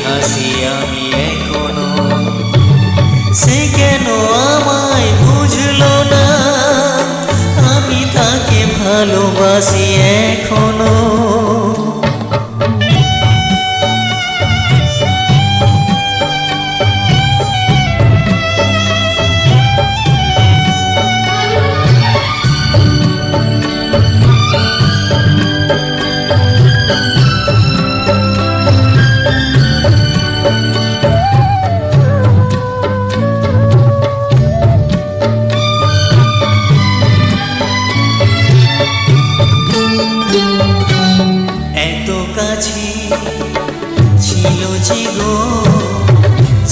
হাসি আমি এখনো। সে কেন আমায় বুঝলো না, আমি তাকে ভালোবাসি এখনো। এত কাছে ছিল যে গো,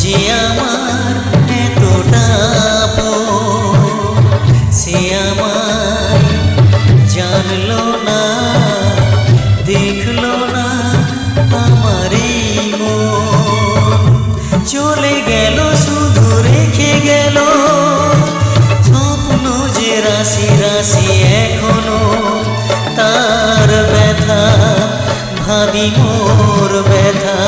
যে আমার এতটা আপন, সে আমায় জানলো না, দেখলো না আমার এই মন। চলে গেল শুধু রেখে গেল স্বপ্ন যে রাশি রাশি এখনো। তার ব্যথা ভাবি মোর ব্যথা,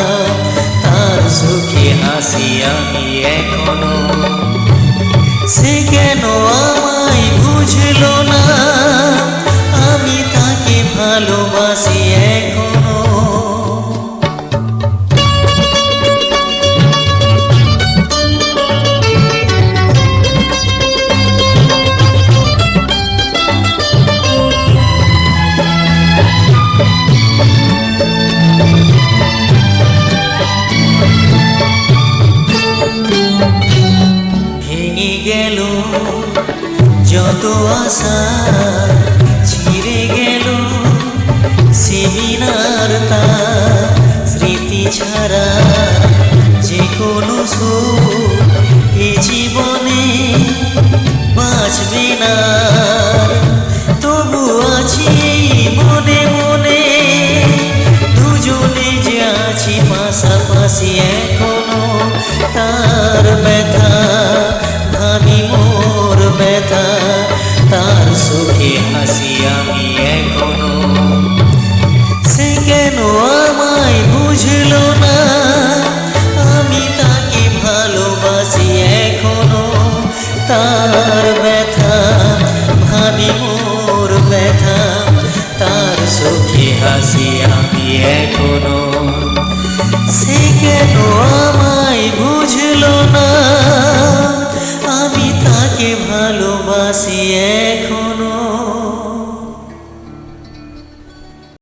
তার সুখে হাসি আমি এখনো। সে কেন আমায় বুঝলো না, আমি তাকে ভালোবাসি এখনো। ভেঙে গেল যত আশা, ছিঁড়ে গেল সেমিনার তার, স্মৃতি ছাড়া যে কোনো সুখ এ জীবনে বাঁচবে না। তবু আছি মনে মনে, দুজনে যে আছি পাশাপাশি এখনো। তার ব্যথা ভাবি মোর ব্যথা, তার সুখে হাসি আমি এখনো। সে কেন আমায় বুঝলো না, আমি তাকে ভালোবাসি এখনো। তার ব্যথা ভাবি মোর ব্যথা, তার সুখে হাসি আমি এখনো। সে কেন আমায় বুঝলো